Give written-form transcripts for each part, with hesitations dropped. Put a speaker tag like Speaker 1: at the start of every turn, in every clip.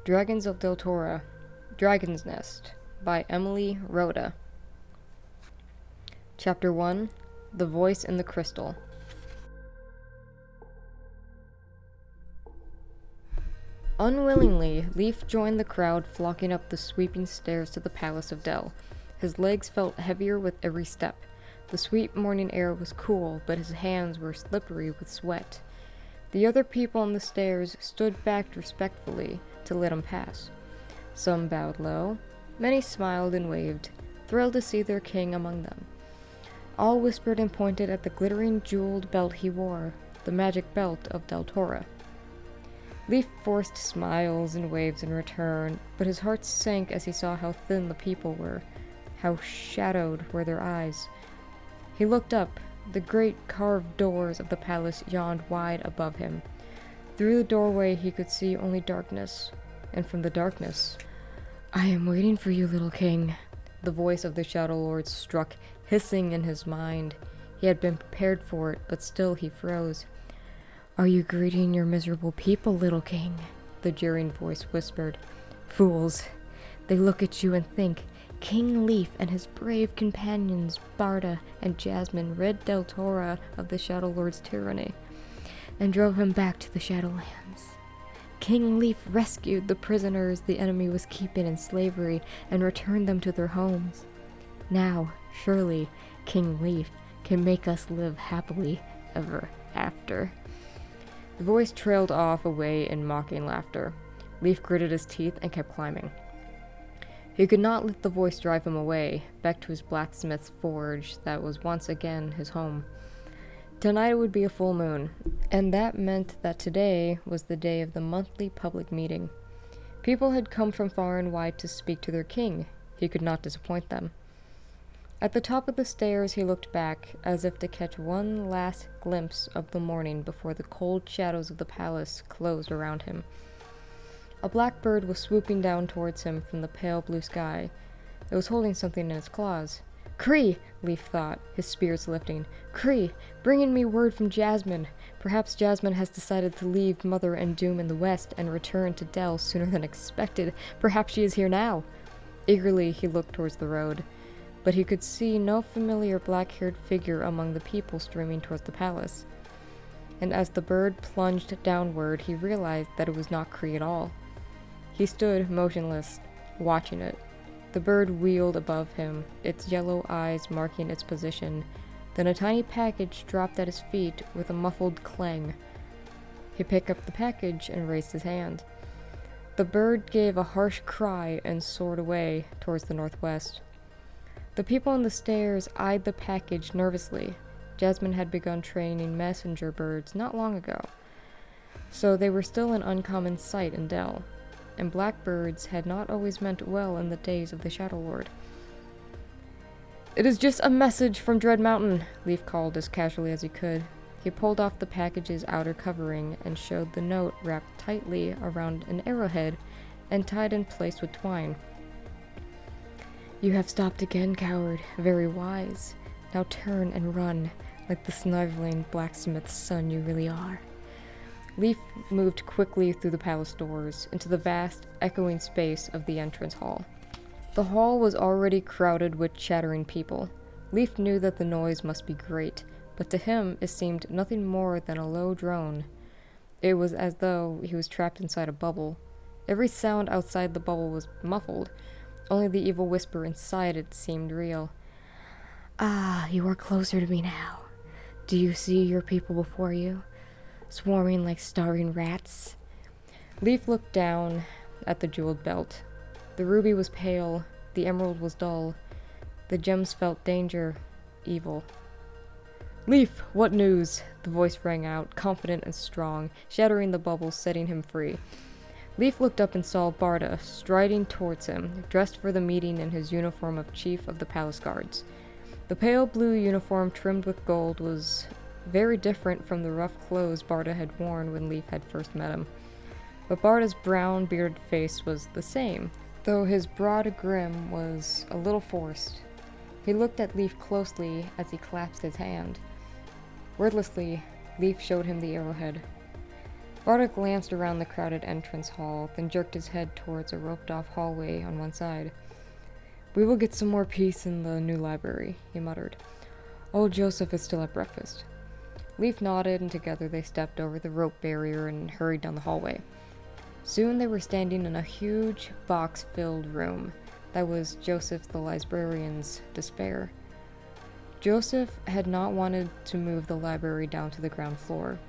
Speaker 1: Dragons of Deltora, Dragon's Nest, by Emily Rodda. Chapter 1, The Voice in the Crystal. Unwillingly, Leaf joined the crowd flocking up the sweeping stairs to the Palace of Del. His legs felt heavier with every step. The sweet morning air was cool, but his hands were slippery with sweat. The other people on the stairs stood back respectfully to let him pass. Some bowed low, many smiled and waved, thrilled to see their king among them. All whispered and pointed at the glittering jeweled belt he wore, the magic belt of Deltora. Leaf forced smiles and waves in return, but his heart sank as he saw how thin the people were, how shadowed were their eyes. He looked up. The great carved doors of the palace yawned wide above him. Through the doorway he could see only darkness, and from the darkness, "I am waiting for you, little king." The voice of the Shadow Lord struck, hissing in his mind. He had been prepared for it, but still he froze. "Are you greeting your miserable people, little king?" the jeering voice whispered. "Fools! They look at you and think, King Leaf and his brave companions, Barda and Jasmine, rid Deltora of the Shadow Lord's tyranny, and drove him back to the Shadowlands. King Leaf rescued the prisoners the enemy was keeping in slavery and returned them to their homes. Now, surely, King Leaf can make us live happily ever after." The voice trailed off away in mocking laughter. Leaf gritted his teeth and kept climbing. He could not let the voice drive him away, back to his blacksmith's forge that was once again his home. Tonight would be a full moon, and that meant that today was the day of the monthly public meeting. People had come from far and wide to speak to their king. He could not disappoint them. At the top of the stairs he looked back, as if to catch one last glimpse of the morning before the cold shadows of the palace closed around him. A blackbird was swooping down towards him from the pale blue sky. It was holding something in its claws. "Cree!" Leaf thought, his spirits lifting. "Cree, bringing me word from Jasmine. Perhaps Jasmine has decided to leave Mother and Doom in the west and return to Del sooner than expected. Perhaps she is here now." Eagerly he looked towards the road, but he could see no familiar black-haired figure among the people streaming towards the palace. And as the bird plunged downward, he realized that it was not Cree at all. He stood motionless, watching it. The bird wheeled above him, its yellow eyes marking its position. Then a tiny package dropped at his feet with a muffled clang. He picked up the package and raised his hand. The bird gave a harsh cry and soared away towards the northwest. The people on the stairs eyed the package nervously. Jasmine had begun training messenger birds not long ago, so they were still an uncommon sight in Del. And blackbirds had not always meant well in the days of the Shadow Lord. "It is just a message from Dread Mountain," Leaf called as casually as he could. He pulled off the package's outer covering and showed the note wrapped tightly around an arrowhead and tied in place with twine. "You have stopped again, coward. Very wise. Now turn and run, like the sniveling blacksmith's son you really are." Leaf moved quickly through the palace doors, into the vast, echoing space of the entrance hall. The hall was already crowded with chattering people. Leaf knew that the noise must be great, but to him it seemed nothing more than a low drone. It was as though he was trapped inside a bubble. Every sound outside the bubble was muffled. Only the evil whisper inside it seemed real. "Ah, you are closer to me now. Do you see your people before you? Swarming like starving rats?" Leaf looked down at the jeweled belt. The ruby was pale, the emerald was dull. The gems felt danger, evil. "Leaf, what news?" The voice rang out, confident and strong, shattering the bubble, setting him free. Leaf looked up and saw Barda striding towards him, dressed for the meeting in his uniform of chief of the palace guards. The pale blue uniform trimmed with gold was very different from the rough clothes Barda had worn when Leaf had first met him. But Barda's brown, bearded face was the same, though his broad grin was a little forced. He looked at Leaf closely as he clasped his hand. Wordlessly, Leaf showed him the arrowhead. Barda glanced around the crowded entrance hall, then jerked his head towards a roped-off hallway on one side. "We will get some more peace in the new library," he muttered. "Old Joseph is still at breakfast." Leaf nodded, and together they stepped over the rope barrier and hurried down the hallway. Soon they were standing in a huge, box-filled room that was Joseph the librarian's despair. Joseph had not wanted to move the library down to the ground floor.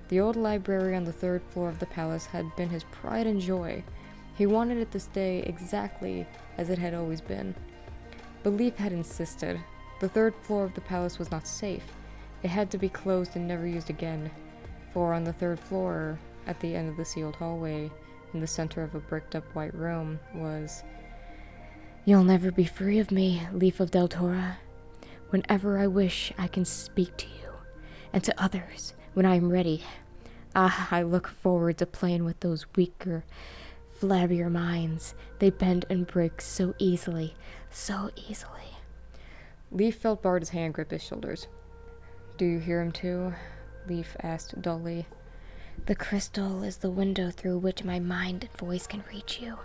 Speaker 1: The old library on the 3rd floor of the palace had been his pride and joy. He wanted it to stay exactly as it had always been. But Leaf had insisted. The 3rd floor of the palace was not safe. It had to be closed and never used again, for on the 3rd floor, at the end of the sealed hallway, in the center of a bricked-up white room, was, "You'll never be free of me, Leaf of Deltora. Whenever I wish, I can speak to you, and to others, when I am ready. Ah, I look forward to playing with those weaker, flabbier minds. They bend and break so easily, so easily." Leaf felt Barda's hand grip his shoulders. "Do you hear him too?" Leaf asked dully. "The crystal is the window through which my mind and voice can reach you.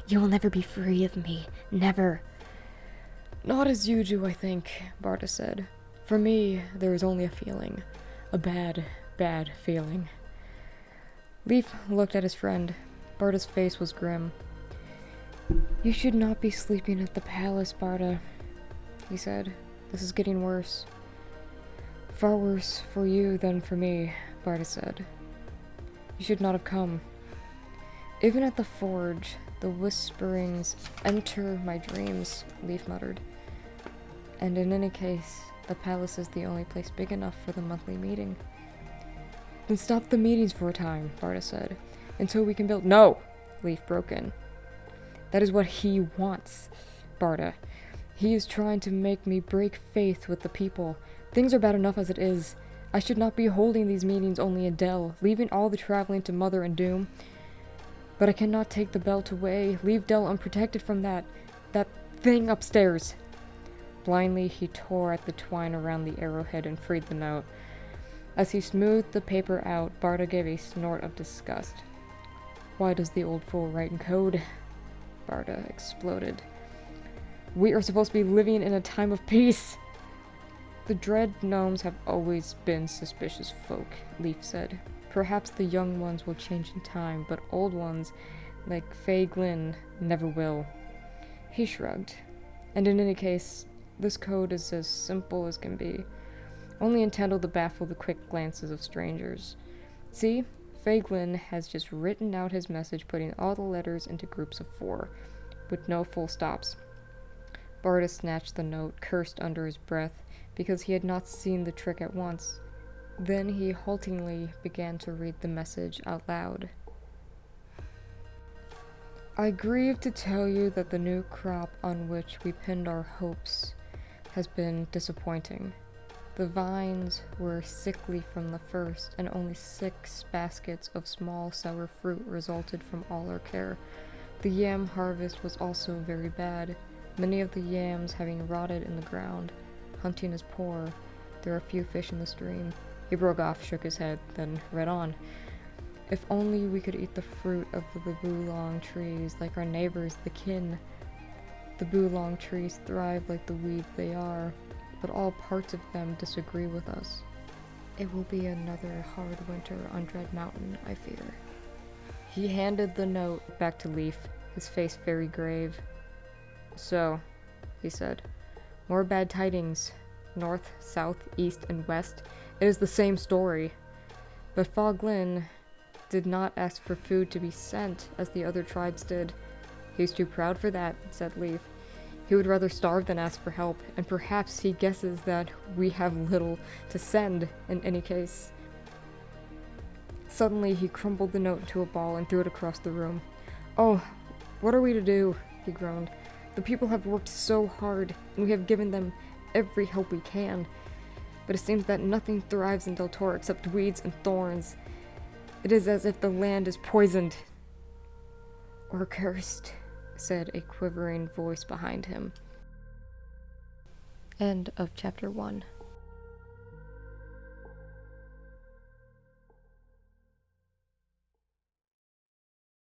Speaker 1: You will never be free of me. Never." "Not as you do, I think," Barda said. "For me, there is only a feeling. A bad, bad feeling." Leaf looked at his friend. Barda's face was grim. "You should not be sleeping at the palace, Barda," he said. "This is getting worse." "Far worse for you than for me," Barda said. "You should not have come." "Even at the forge, the whisperings enter my dreams," Leaf muttered. "And in any case, the palace is the only place big enough for the monthly meeting." "Then stop the meetings for a time," Barda said, "until we can build—" "No!" Leaf broke in. "That is what he wants, Barda. He is trying to make me break faith with the people. Things are bad enough as it is. I should not be holding these meetings only in Dell, leaving all the traveling to Mother and Doom. But I cannot take the belt away, leave Dell unprotected from that thing upstairs." Blindly, he tore at the twine around the arrowhead and freed the note. As he smoothed the paper out, Barda gave a snort of disgust. "Why does the old fool write in code?" Barda exploded. "We are supposed to be living in a time of peace." "The dread gnomes have always been suspicious folk," Leaf said. "Perhaps the young ones will change in time, but old ones, like Fay Glynn, never will." He shrugged. "And in any case, this code is as simple as can be, only intended to baffle the quick glances of strangers. See, Fay Glynn has just written out his message, putting all the letters into groups of 4, with no full stops." Barda snatched the note, cursed under his breath, because he had not seen the trick at once. Then he haltingly began to read the message out loud. "I grieve to tell you that the new crop on which we pinned our hopes has been disappointing. The vines were sickly from the first, and only 6 baskets of small sour fruit resulted from all our care. The yam harvest was also very bad, many of the yams having rotted in the ground. Hunting is poor. There are few fish in the stream." He broke off, shook his head, then read on. "If only we could eat the fruit of the boolong trees, like our neighbors, the kin. The boolong trees thrive like the weeds they are, but all parts of them disagree with us. It will be another hard winter on Dread Mountain, I fear." He handed the note back to Leaf, his face very grave. "So," he said, "more bad tidings. North, south, east, and west. It is the same story. But Fay Glynn did not ask for food to be sent, as the other tribes did." "He's too proud for that," said Leaf. "He would rather starve than ask for help, and perhaps he guesses that we have little to send in any case." Suddenly, he crumbled the note into a ball and threw it across the room. "Oh, what are we to do?" he groaned. "The people have worked so hard, and we have given them every help we can. But it seems that nothing thrives in Deltora except weeds and thorns. It is as if the land is poisoned." "Or cursed," said a quivering voice behind him. End of chapter 1.